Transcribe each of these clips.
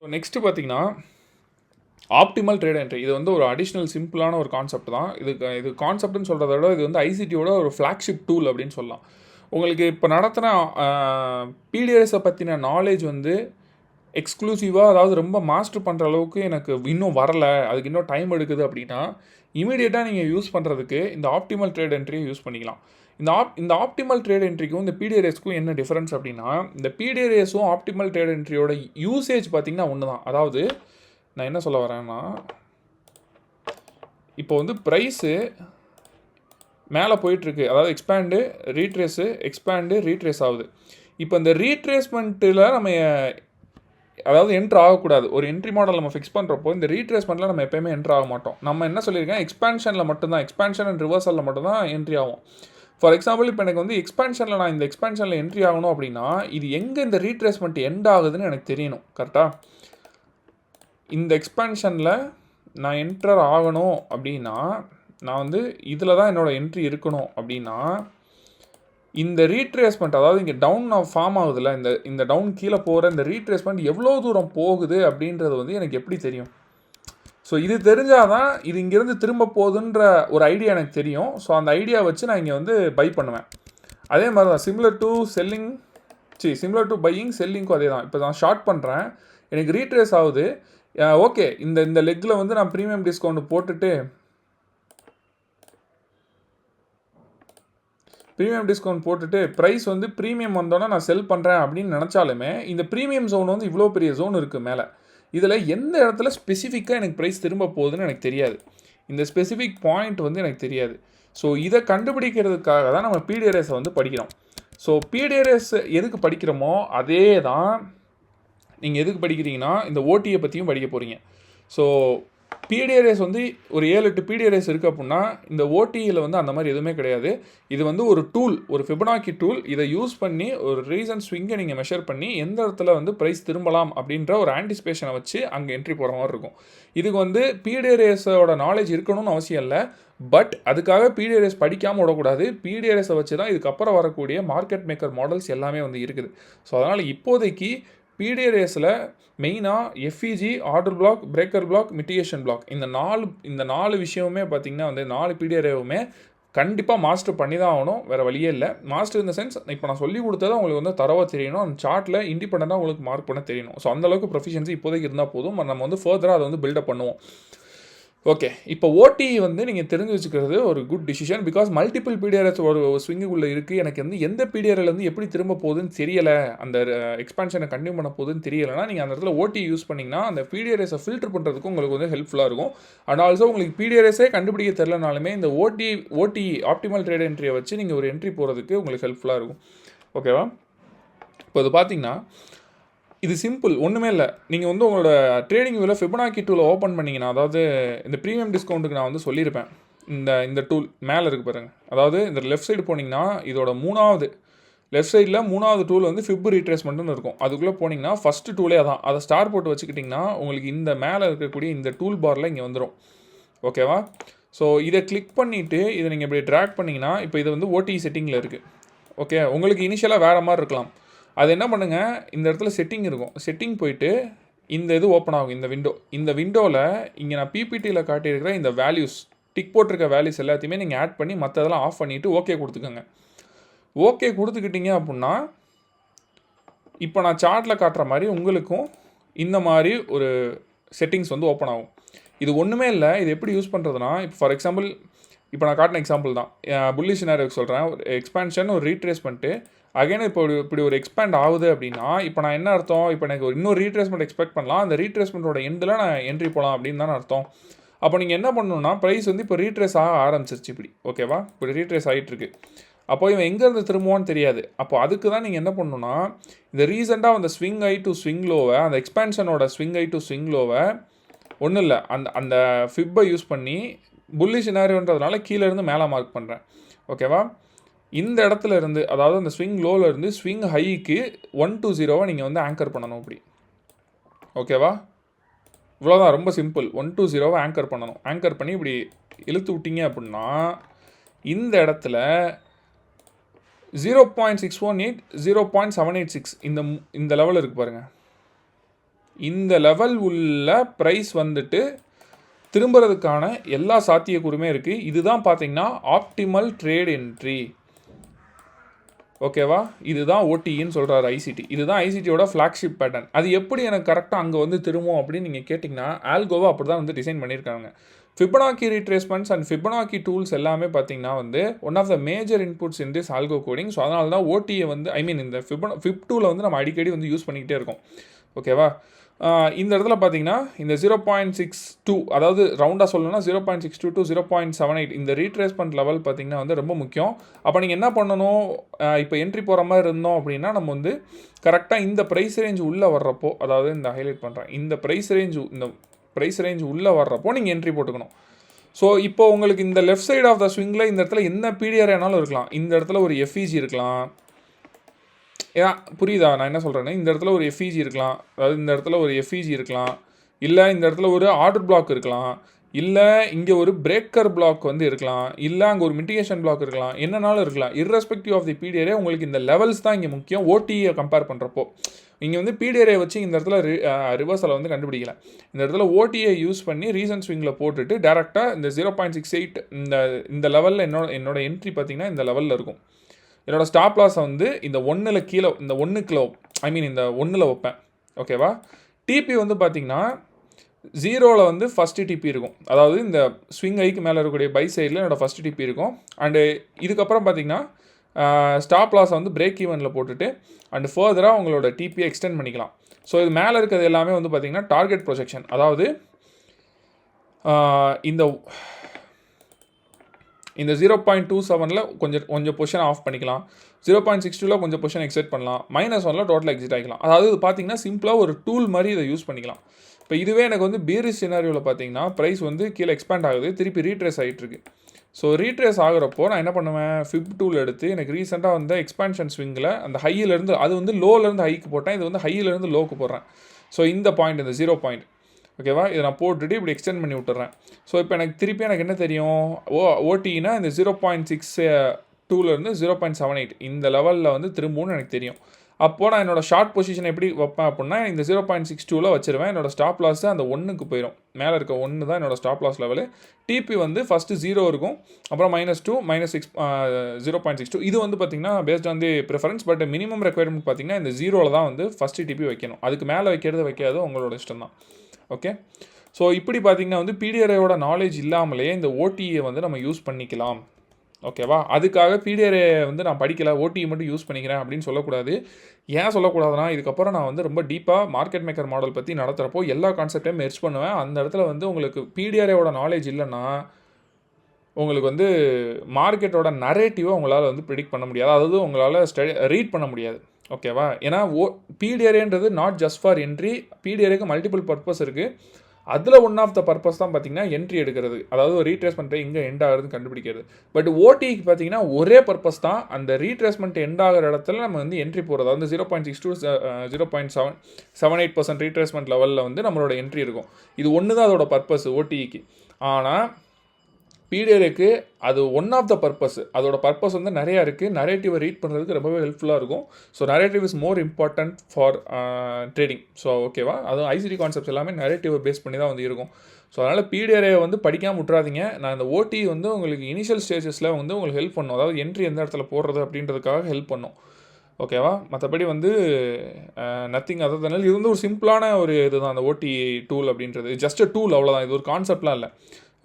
So next பார்த்தீங்கன்னா optimal trade entry. இது வந்து ஒரு அடிஷ்னல் சிம்பிளான ஒரு கான்செப்ட் தான். இது கான்செப்ட்னு சொல்கிறத விட இது வந்து ஐசிடியோட ஒரு ஃப்ளாக்ஷிப் டூல் அப்படின்னு சொல்லலாம். உங்களுக்கு இப்போ நடத்தின பிடிஎஸை பற்றின நாலேஜ் வந்து எக்ஸ்க்ளூசிவாக, அதாவது ரொம்ப மாஸ்டர் பண்ணுற அளவுக்கு எனக்கு இன்னும் வரலை, அதுக்கு இன்னும் டைம் எடுக்குது அப்படின்னா இமீடியட்டாக நீங்கள் யூஸ் பண்ணுறதுக்கு இந்த ஆப்டிமல் ட்ரேட் என்ட்ரியை யூஸ் பண்ணிக்கலாம். இந்த ஆப்டிமல் ட்ரேட் என்ட்ரிக்கும் இந்த பிடிஆர்எஸ்க்கும் என்ன டிஃபரன்ஸ் அப்படின்னா, இந்த பிடிஆர்எஸும் ஆப்டிமல் ட்ரேட் என்ட்ரியோட யூசேஜ் பார்த்திங்கன்னா ஒன்று தான். அதாவது நான் என்ன சொல்ல வரேன்னா, இப்போ வந்து ப்ரைஸு மேலே போயிட்டுருக்கு, அதாவது எக்ஸ்பேண்டு ரீட்ரேஸ் ஆகுது. இப்போ இந்த ரீட்ரேஸ்மெண்ட்டில் நம்ம அதாவது என்ட்ரு ஆகக்கூடாது. ஒரு என்ட்ரி மாடல் நம்ம ஃபிக்ஸ் பண்ணுறப்போ இந்த ரீட்ரேஸ்மெண்ட்டில் நம்ம எப்போயுமே என்ட்ரு ஆக மாட்டோம். நம்ம என்ன சொல்லியிருக்கேன், எக்ஸ்பேன்ஷனில் மட்டும்தான், எக்ஸ்பேன்ஷன் அண்ட் ரிவர்சலில் மட்டும்தான் என்ட்ரி ஆகும். ஃபார் எக்ஸாம்பிள் இப்போ எனக்கு வந்து நான் இந்த எக்ஸ்பேன்ஷனில் என்ட்ரி ஆகணும் அப்படின்னா இது எங்கே இந்த ரீட்ரேஸ்மெண்ட் எண்ட் ஆகுதுன்னு எனக்கு தெரியணும். கரெக்டாக இந்த எக்ஸ்பேன்ஷனில் நான் என்டர் ஆகணும் அப்படின்னா நான் வந்து இதில் தான் என்னோடய என்ட்ரி இருக்கணும் அப்படின்னா இந்த ரீட்ரேஸ்மெண்ட், அதாவது இங்கே டவுன் ஃபார்ம் ஆகுதுல்ல, இந்த டவுன் கீழே போகிற இந்த ரீட்ரேஸ்மெண்ட் எவ்வளோ தூரம் போகுது அப்படின்றது வந்து எனக்கு எப்படி தெரியும்? ஸோ இது தெரிஞ்சால் தான் இது இங்கேருந்து திரும்ப போகுதுன்ற ஒரு ஐடியா எனக்கு தெரியும். ஸோ அந்த ஐடியா வச்சு நான் இங்கே வந்து பை பண்ணுவேன். அதே மாதிரி தான் சிமிலர் டு பையிங் செல்லிங்க்கும் அதே தான். இப்போ நான் ஷார்ட் பண்ணுறேன், எனக்கு ரீட்ரேஸ் ஆகுது, ஓகே இந்த லெக்கில் வந்து நான் ப்ரீமியம் டிஸ்கவுண்ட் போட்டுட்டு ப்ரைஸ் வந்து ப்ரீமியம் வந்தோன்னா நான் செல் பண்ணுறேன் அப்படின்னு நினச்சாலுமே இந்த ப்ரீமியம் ஜோன் வந்து இவ்வளோ பெரிய ஜோன் இருக்குது மேலே. இதில் எந்த இடத்துல ஸ்பெசிஃபிக்காக எனக்கு ப்ரைஸ் திரும்ப போகுதுன்னு எனக்கு தெரியாது. இந்த ஸ்பெசிஃபிக் பாயிண்ட் வந்து எனக்கு தெரியாது. ஸோ இதை கண்டுபிடிக்கிறதுக்காக தான் நம்ம பிடிஆர்எஸை வந்து படிக்கிறோம். ஸோ பிடிஆர்எஸ் எதுக்கு படிக்கிறோமோ அதே தான் நீங்கள் எதுக்கு படிக்கிறீங்கன்னா இந்த ஓடியை பற்றியும் படிக்க போகிறீங்க. ஸோ பிடிஆர்எஸ் வந்து ஒரு 7-8 பிடிஆர்எஸ் இருக்குது அப்படின்னா இந்த ஓடியில் வந்து அந்த மாதிரி எதுவுமே கிடையாது. இது வந்து ஒரு டூல், ஒரு ஃபிபனாக்கி டூல். இதை யூஸ் பண்ணி ஒரு ரீசன் ஸ்விங்கை நீங்கள் மெஷர் பண்ணி எந்த இடத்துல வந்து ப்ரைஸ் திரும்பலாம் அப்படின்ற ஒரு ஆன்டிசிபேஷனை வச்சு அங்கே என்ட்ரி போகிற மாதிரி இருக்கும். இதுக்கு வந்து பிடிஆர்எஸோட நாலேஜ் இருக்கணும்னு அவசியம் இல்லை. பட் அதுக்காக பிடிஆர்எஸ் படிக்காமல் விடக்கூடாது. பிடிஆர்எஸை வச்சு தான் இதுக்கப்புறம் வரக்கூடிய மார்க்கெட் மேக்கர் மாடல்ஸ் எல்லாமே வந்து இருக்குது. ஸோ அதனால் இப்போதைக்கு பிடிஆர்எஸில் மெயினாக FEG, order block, breaker block, mitigation block, இந்த நாலு விஷயமுமே பார்த்திங்கன்னா வந்து 4 பிடிஆர்ஏவுமே கண்டிப்பாக மாஸ்டர் பண்ணி தான் ஆகணும். வேறு வழியே இல்லை. மாஸ்டர் இந்த சென்ஸ் இப்போ நான் சொல்லி கொடுத்ததை உங்களுக்கு வந்து தரவாக தெரியணும், அந்த சார்ட்டில் இண்டிபெண்டண்டாக உங்களுக்கு மார்க் பண்ண தெரியணும். ஸோ அந்தளவுக்கு ப்ரொஃபிஷியன்சி இப்போதைக்கு இருந்தால் போதும். நம்ம வந்து ஃபர்தராக அதை வந்து பில்டப் பண்ணுவோம். ஓகே, இப்போ ஓடி வந்து நீங்கள் தெரிஞ்சு வச்சுக்கிறது ஒரு குட் டிசிஷன். பிகாஸ் மல்டிபிள் பிடிஆர்எஸ் ஒரு ஸ்விங்குள்ளே இருக்குது. எனக்கு வந்து எந்த பிடிஆர்எல்லேருந்து எப்படி திரும்ப போகுதுன்னு தெரியலை, அந்த எக்ஸ்பான்ஷனை கண்டினியூ பண்ண போகுதுன்னு தெரியலைன்னா நீங்கள் அந்த இடத்துல ஓடி யூஸ் பண்ணிங்கன்னா அந்த பிடிஆர்எஸை ஃபில்டர் பண்ணுறதுக்கு உங்களுக்கு வந்து ஹெல்ப்ஃபுல்லாக இருக்கும். அண்ட் ஆல்சோ உங்களுக்கு பிடிஆர்எஸே கண்டுபிடிக்க தெரிலனாலுமே இந்த ஓடி ஆப்டிமல் ட்ரேட் என்ட்ரியை வச்சு நீங்கள் ஒரு என்ட்ரி போகிறதுக்கு உங்களுக்கு ஹெல்ப்ஃபுல்லாக இருக்கும். ஓகேவா? இப்போ இது பார்த்தீங்கன்னா இது சிம்பிள், ஒன்றுமே இல்லை. நீங்கள் வந்து உங்களோட ட்ரேடிங் வியூவில் ஃபிபனாக்கி டூலை ஓப்பன் பண்ணிங்கன்னா, அதாவது இந்த ப்ரீமியம் டிஸ்கவுண்ட்டுக்கு நான் வந்து சொல்லியிருப்பேன். இந்த டூல் மேலே இருக்குது பாருங்கள். அதாவது இந்த லெஃப்ட் சைடு போனீங்கன்னா இதோட லெஃப்ட் சைடில் மூணாவது டூல் வந்து ஃபிப் ரீட்ரேஸ்மெண்ட்டுன்னு இருக்கும். அதுக்குள்ளே போனீங்கன்னா ஃபஸ்ட்டு டூலே அதான். அதை ஸ்டார் போட்டு வச்சுக்கிட்டிங்கன்னா உங்களுக்கு இந்த மேலே இருக்கக்கூடிய இந்த டூல் பாரில் இங்கே வந்துடும். ஓகேவா? ஸோ இதை கிளிக் பண்ணிவிட்டு இதை நீங்கள் இப்படி ட்ராக் பண்ணிங்கன்னா இப்போ இது வந்து ஓடி செட்டிங்கில் இருக்குது. ஓகே, உங்களுக்கு இனிஷியலாக வேறு மாதிரி இருக்கலாம். அது என்ன பண்ணுங்கள், இந்த இடத்துல செட்டிங் இருக்கும். செட்டிங் போயிட்டு இந்த இது ஓப்பன் ஆகும், இந்த விண்டோவில் இங்கே நான் பிபிடியில் காட்டியிருக்கிற இந்த வேல்யூஸ், டிக் போட்டிருக்க வேல்யூஸ் எல்லாத்தையுமே நீங்கள் ஆட் பண்ணி மற்றதெல்லாம் ஆஃப் பண்ணிவிட்டு ஓகே கொடுத்துக்கோங்க. ஓகே கொடுத்துக்கிட்டீங்க அப்படின்னா இப்போ நான் சார்ட்டில் காட்டுற மாதிரி உங்களுக்கும் இந்த மாதிரி ஒரு செட்டிங்ஸ் வந்து ஓப்பன் ஆகும். இது ஒன்றுமே இல்லை. இது எப்படி யூஸ் பண்ணுறதுனா, இப்போ ஃபார் எக்ஸாம்பிள் இப்போ நான் காட்டின எக்ஸாம்பிள் தான், புல்லிஷ் சினாரியோக்கு சொல்கிறேன். ஒரு எக்ஸ்பான்ஷன், ஒரு ரீட்ரேஸ்மெண்ட்டு, அகைன் இப்போ இப்படி ஒரு எக்ஸ்பேண்ட் ஆகுது அப்படின்னா இப்போ நான் என்ன அர்த்தம், இப்போ எனக்கு இன்னொரு ரீட்ரேஸ்மெண்ட் எக்ஸ்பெக்ட் பண்ணலாம், அந்த ரீட்ரேஸ்மெண்ட்டோட எண்டில் நான் என்ட்ரி போகலாம் அப்படின்னு தானே அர்த்தம். அப்போ நீங்கள் என்ன பண்ணணும்னா ப்ரைஸ் வந்து இப்போ ரீட்ரேஸ் ஆக ஆரம்பிச்சிருச்சு. ஓகேவா? இப்படி ரீட்ரேஸ் ஆகிட்டுருக்கு. அப்போ இவன் எங்கேருந்து திரும்புவான்னு தெரியாது. அப்போ அதுக்கு தான் நீங்கள் என்ன பண்ணணும்னா இந்த ரீசெண்டாக அந்த ஸ்விங் ஐ டு ஸ்விங் லோவை, அந்த எக்ஸ்பேன்ஷனோட ஸ்விங் ஐ டு ஸ்விங் லோவை ஒன்றும் இல்லை, அந்த ஃபிப்பை யூஸ் பண்ணி புல்லிஷ் சினாரியோன்றதுனால கீழேருந்து மேலே மார்க் பண்ணுறேன். ஓகேவா? இந்த இடத்துல இருந்து, அதாவது அந்த ஸ்விங் லோவில் இருந்து ஸ்விங் ஹைக்கு 120 நீங்கள் வந்து ஆங்கர் பண்ணணும். இப்படி ஓகேவா? இவ்வளோதான், ரொம்ப சிம்பிள். 120 ஆங்கர் பண்ணணும். ஆங்கர் பண்ணி இப்படி இழுத்து விட்டீங்க அப்படின்னா இந்த இடத்துல 0.618 0.786 இந்த லெவல் இருக்குது பாருங்கள். இந்த லெவல் உள்ள ப்ரைஸ் வந்துட்டு திரும்புறதுக்கான எல்லா சாத்தியக்கூறுமே இருக்குது. இதுதான் பார்த்தீங்கன்னா ஆப்டிமல் ட்ரேட் என்ட்ரி. ஓகேவா? இதுதான் ஓடிஇன்னு சொல்கிறாரு ஐசிடி. இதுதான் ஐசிடியோட ஃப்ளாக்ஷிப் பேட்டர்ன். அது எப்படி எனக்கு கரெக்டாக அங்கே வந்து திரும்பும் அப்படின்னு நீங்கள் கேட்டிங்கன்னா, ஆல்கோவா அப்படி தான் வந்து டிசைன் பண்ணியிருக்காங்க. Fibonacci retracements and Fibonacci tools எல்லாமே பார்த்தீங்கன்னா வந்து one of the major inputs in this algo coding. So அதனால தான் ஓடிஏ வந்து இந்த ஃபிப் டூவில் வந்து நம்ம அடிக்கடி வந்து யூஸ் பண்ணிக்கிட்டே இருக்கோம். ஓகேவா? இந்த இடத்துல பார்த்தீங்கன்னா இந்த 0.62, அதாவது ரவுண்டாக சொல்லணும்னா 0.62 to 0.78 இந்த ரீட்ரேஸ்மெண்ட் லெவல் பார்த்தீங்கன்னா வந்து ரொம்ப முக்கியம். அப்போ நீங்கள் என்ன பண்ணணும், இப்போ என்ட்ரி போகிற மாதிரி இருந்தோம் அப்படின்னா நம்ம வந்து கரெக்டாக இந்த ப்ரைஸ் ரேஞ்ச் உள்ளே வர்றப்போ, அதாவது இந்த ஹைலைட் பண்ணுறேன், இந்த ப்ரைஸ் ரேஞ்ச் உள்ளே வர்றப்போ நீங்கள் என்ட்ரி போட்டுக்கணும். ஸோ இப்போ உங்களுக்கு இந்த லெஃப்ட் சைட் ஆஃப் த ஸ்விங்கில் இந்த இடத்துல என்ன பிடிஆர் ஆனாலும் இருக்கலாம். இந்த இடத்துல ஒரு எஃப்இஜி இருக்கலாம். ஏன் புரியுதா நான் என்ன சொல்கிறேன்னா, இந்த இடத்துல ஒரு எஃப்இஜி இருக்கலாம், அதாவது இந்த இடத்துல ஒரு எஃப்இஜி இருக்கலாம், இல்லை இந்த இடத்துல ஒரு ஆர்டர் பிளாக் இருக்கலாம், இல்லை இங்கே ஒரு பிரேக்கர் பிளாக் வந்து இருக்கலாம், இல்லை அங்கே ஒரு மிட்டிகேஷன் பிளாக் இருக்கலாம், என்னன்னாலும் இருக்கலாம். இர்ரெஸ்பெக்டிவ் ஆஃப் தி பிடிஆரே உங்களுக்கு இந்த லெவல்ஸ் தான் இங்கே முக்கியம். ஓடிஏ கம்பேர் பண்ணுறப்போ இங்கே வந்து பிடிஆரே வச்சு இந்த இடத்துல ரிவர்சலை வந்து கண்டுபிடிக்கல. இந்த இடத்துல ஓடிஏ யூஸ் பண்ணி ரீசன்ட் ஸ்விங்கில் போட்டுட்டு டேரெக்டாக இந்த 0.68 இந்த லெவலில் என்னோட என்ட்ரி பார்த்தீங்கன்னா இந்த லெவலில் இருக்கும். என்னோடய ஸ்டாப் லாஸை வந்து இந்த ஒன்றில் கீழே, இந்த ஒன்றுக்குள்ள இந்த ஒன்றில் வைப்பேன். ஓகேவா? டிபி வந்து பார்த்திங்கன்னா 0ல் வந்து ஃபஸ்ட்டு டிபி இருக்கும். அதாவது இந்த ஸ்விங் ஐக்கு மேலே இருக்கக்கூடிய பை சைடில் என்னோடய ஃபஸ்ட்டு டிபி இருக்கும். அண்டு இதுக்கப்புறம் பார்த்திங்கன்னா ஸ்டாப் லாஸை வந்து பிரேக் ஈவனில் போட்டுட்டு அண்டு ஃபர்தராக உங்களோட டிபியை எக்ஸ்டெண்ட் பண்ணிக்கலாம். ஸோ இது மேலே இருக்கிறது எல்லாமே வந்து பார்த்திங்கன்னா டார்கெட் ப்ரொஜெக்ஷன். அதாவது இந்த 0.27ல் கொஞ்சம் பொசிஷன் ஆஃப் பண்ணிக்கலாம், 0.62ல் கொஞ்சம் பொசிஷன் எக்ஸிட் பண்ணலாம், -1ல் டோட்டல் எக்ஸிட் ஆகிக்கலாம். அதாவது இது பார்த்தீங்கன்னா சிம்பிளாக ஒரு டூல் மாதிரி இதை யூஸ் பண்ணிக்கலாம். இப்போ இதுவே எனக்கு வந்து பீரிஷ் சினாரியோவில் பார்த்தீங்கன்னா ப்ரைஸ் வந்து கீழே எக்ஸ்பேண்ட் ஆகுது, திருப்பி ரீட்ரேஸ் ஆகிட்டு இருக்கு. ஸோ ரீட்ரேஸ் ஆகிறப்போ நான் என்ன பண்ணுவேன், ஃபிப் டூல் எடுத்து எனக்கு ரீசெண்டாக வந்து எக்ஸ்பான்ஷன் ஸ்விங்கில் அந்த ஹையிலேருந்து, அது வந்து லோலேருந்து ஹைக்கு போட்டேன், இது வந்து ஹையிலேருந்து லோக்கு போடுறேன். ஸோ இந்த பாயிண்ட், இந்த 0 பாயிண்ட், ஓகேவா, இதை நான் போட்டுட்டு இப்படி எக்ஸ்டெண்ட் பண்ணி விட்டுறேன். ஸோ இப்போ எனக்கு என்ன தெரியும், ஓடினா இந்த 0.62லேருந்து 0.78 இந்த லெவலில் வந்து திரும்பவும் எனக்கு தெரியும். அப்போது நான் என்னோடய ஷார்ட் பொசிஷன் எப்படி வைப்பேன் அப்படின்னா, இந்த 0.62ல் வச்சுருவேன். என்னோடய ஸ்டாப் லாஸ் அந்த 1க்கு போயிடும். மேலே இருக்க 1 தான் என்னோடய ஸ்டாப் லாஸ் லெவலு. டிபி வந்து ஃபஸ்ட்டு 0 இருக்கும், அப்புறம் -2, -6, 0.62. இது வந்து பார்த்திங்கன்னா based on the preference. But minimum requirement பார்த்திங்கன்னா இந்த 0ல் தான் வந்து ஃபஸ்ட்டு டிபி வைக்கணும். அதுக்கு மேலே வைக்காது உங்களோட இஷ்டம் தான். ஓகே, ஸோ இப்படி பார்த்திங்கன்னா வந்து பிடிஆர்ஏயோட நாலேஜ் இல்லாமலேயே இந்த ஓடிஏ வந்து நம்ம யூஸ் பண்ணிக்கலாம். ஓகேவா? அதுக்காக பிடிஆர்ஏ வந்து நான் படிக்கலை, ஓடிஏ மட்டும் யூஸ் பண்ணிக்கிறேன் அப்படின்னு சொல்லக்கூடாது. ஏன் சொல்லக்கூடாதுன்னா, இதுக்கப்புறம் நான் வந்து ரொம்ப டீப்பாக மார்க்கெட் மேக்கர் மாடல் பற்றி நடத்துகிறப்போ எல்லா கான்செப்டையும் மெர்ஜ் பண்ணுவேன். அந்த இடத்துல வந்து உங்களுக்கு பிடிஆர்ஏவோட நாலேஜ் இல்லைன்னா உங்களுக்கு வந்து மார்க்கெட்டோட நரேட்டிவை உங்களால் வந்து ப்ரிடிக்ட் பண்ண முடியாது, அதாவது உங்களால் ரீட் பண்ண முடியாது. ஓகேவா? ஏன்னா பிடிஆர்ஏன்றது நாட் ஜஸ்ட் ஃபார் என்ட்ரி. பிடிஆர்ஏக்கு மல்டிபிள் பர்பஸ் இருக்குது. அதில் ஒன் ஆஃப் த பர்பஸ் தான் பார்த்திங்கன்னா என்ட்ரி எடுக்கிறது, அதாவது ஒரு ரீட்ரேஸ்மெண்ட்டை எங்கே எண்ட் ஆகுதுன்னு கண்டுபிடிக்கிறது. பட் ஓடிக்கு பார்த்திங்கன்னா ஒரே பர்பஸ் தான், அந்த ரீட்ரேஸ்மெண்ட் எண்ட் ஆகிற இடத்துல நம்ம வந்து என்ட்ரி போகிறது. அதாவது 0.62 0.78% ரீட்ரேஸ்மெண்ட் லெவலில் வந்து நம்மளோட என்ட்ரி இருக்கும். இது ஒன்று தான் அதோட பர்பஸ் ஓடிக்கு. ஆனால் பிடிஆர்ஏக்கு அது ஒன் ஆஃப் த பர்பஸ். அதோட பர்பஸ் வந்து நிறையா இருக்குது. நரேட்டிவை ரீட் பண்ணுறதுக்கு ரொம்பவே ஹெல்ப்ஃபுல்லாக இருக்கும். So narrative is more important for trading. So ஓகேவா? அதுவும் ஐசிடி கான்செப்ட்ஸ் எல்லாமே நரேட்டிவை பேஸ் பண்ணி தான் வந்து இருக்கும். ஸோ அதனால் பிடிஆர்ஏ வந்து படிக்காமல் விட்றாதீங்க. நான் இந்த ஓடி வந்து உங்களுக்கு இனிஷியல் ஸ்டேஜஸில் வந்து உங்களுக்கு ஹெல்ப் பண்ணும், அதாவது என்ட்ரி எந்த இடத்துல போடுறது அப்படின்றதுக்காக ஹெல்ப் பண்ணும். ஓகேவா? மற்றபடி வந்து நத்திங் அதர் தன். இது வந்து ஒரு சிம்பிளான ஒரு இதுதான் அந்த ஓடி டூல் அப்படின்றது. ஜஸ்ட் டூல், அவ்வளோதான். இது ஒரு கான்செப்ட்லாம் இல்லை.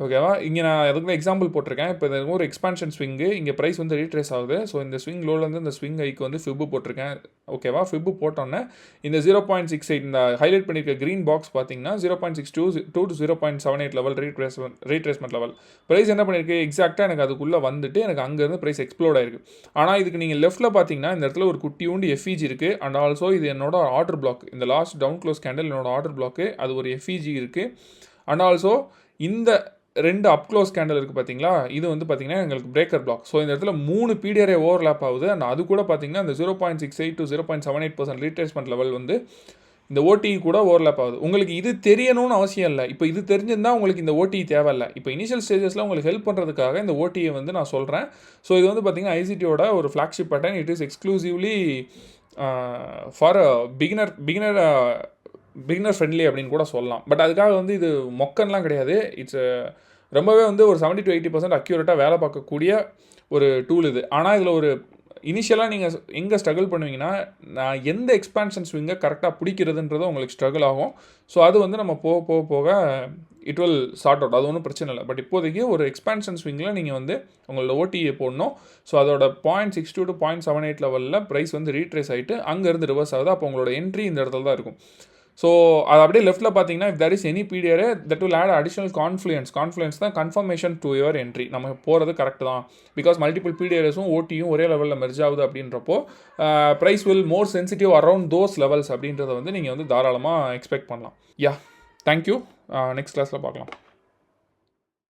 ஓகேவா? இங்கே நான் எதுக்குமே எக்ஸாம்பிள் போட்டிருக்கேன். இப்போ இது ஒரு எக்ஸ்பான்ஷன் ஸ்விங்கு, இங்கே ப்ரைஸ் வந்து ரீட்ரேஸ் ஆகுது. ஸோ இந்த ஸ்விங் லோலேருந்து இந்த ஸ்விங் ஐக்கு வந்து ஃபிப்பு போட்டிருக்கேன். ஓகேவா? ஃபிப்பு போட்டோன்னே இந்த 0.68 இந்த ஹைலைட் பண்ணியிருக்க க்ரீன் பாக்ஸ் பார்த்தீங்கன்னா 0.62 to 0.78 level retracement level. Price என்ன பண்ணியிருக்கு, எக்ஸாக்டாக எனக்கு அதுக்குள்ளே வந்துட்டு எனக்கு அங்கேருந்து ப்ரைஸ் எக்ஸ்ப்ளோர்ட் ஆயிருக்கு. ஆனால் இதுக்கு நீங்கள் லெஃப்ட்டில் பார்த்தீங்கன்னா இந்த இடத்துல ஒரு குட்டியூண்டு எஃப்இஜி இருக்குது. அண்ட் ஆல்சோ இது என்னோட ஆர்டர் பிளாக். இந்த லாஸ்ட் டவுன் க்ளோஸ் கேண்டில் என்னோட ஆர்டர் பிளாக்கு, அது ஒரு எஃப்இஜி இருக்குது. அண்ட் ஆல்சோ இந்த 2 அப் க்ளோஸ் கேண்டில் இருக்குது பார்த்தீங்களா, இது வந்து பார்த்திங்கன்னா எங்களுக்கு பிரேக்கர் பிளாக். ஸோ இந்த இடத்துல 3 பிடிஆர்ஏ ஓவர்லேப் ஆகுது. அண்ட் அது கூட பார்த்திங்கன்னா இந்த 0.68 to 0.78% ரீட்ரேஸ்மெண்ட் லெவல் வந்து இந்த ஓடி கூட ஓவர்லேப் ஆகுது. உங்களுக்கு இது தெரியணும்னு அவசியம் இல்லை. இப்போ இது தெரிஞ்சிருந்தால் உங்களுக்கு இந்த ஓடி தேவையில்லை. இப்போ இனிஷியல் ஸ்டேஜஸில் உங்களுக்கு ஹெல்ப் பண்ணுறதுக்காக இந்த ஓடியை வந்து நான் சொல்கிறேன். ஸோ இது வந்து பார்த்திங்கன்னா ஐசிடியோட ஒரு flagship pattern. It is exclusively for beginner beginner friendly அப்படின்னு கூட சொல்லலாம். பட் அதுக்காக வந்து இது மொக்கன்லாம் கிடையாது. இட்ஸ் ரொம்பவே வந்து ஒரு 70 to 80% அக்யூரேட்டாக வேலை பார்க்கக்கூடிய ஒரு டூல் இது. ஆனால் இதில் ஒரு இனிஷியலாக நீங்கள் எங்கே ஸ்ட்ரகிள் பண்ணுவீங்கன்னா, நான் எந்த எக்ஸ்பான்ஷன் ஸ்விங்கை கரெக்டாக பிடிக்கிறதுன்றது உங்களுக்கு ஸ்ட்ரகிள் ஆகும். ஸோ அது வந்து நம்ம போக போக போக இட் வில் சார்ட் அவுட். அது ஒன்றும் பிரச்சனை இல்லை. பட் இப்போதைக்கு ஒரு எக்ஸ்பான்ஷன் ஸ்விங்கில் நீங்கள் வந்து உங்களோட ஓடிஏ போடணும். ஸோ அதோட 0.62 to 0.78 லெவலில் ப்ரைஸ் வந்து ரீட்ரேஸ் ஆகிட்டு அங்கேருந்து ரிவர்ஸ் ஆகுது. அப்போ உங்களோட என்ட்ரி இந்த இடத்துல தான் இருக்கும். ஸோ அது அப்படியே லெஃப்ட்டில் பார்த்தீங்கன்னா, if there is any period that will add additional confluence தான் கன்ஃபர்மேஷன் டு யுவர் என்ட்ரி. நம்ம போகிறது கரெக்ட் தான். பிகாஸ் மல்டிபிள் பீரியட்ஸும் ஓடியும் ஒரே லெவலில் மெர்ஜ் ஆகுது அப்படின்றப்போ price will more sensitive around those levels அப்படின்றத வந்து நீங்கள் வந்து தாராளமாக எக்ஸ்பெக்ட் பண்ணலாம். யா, தேங்க்யூ. நெக்ஸ்ட் கிளாஸில் பார்க்கலாம்.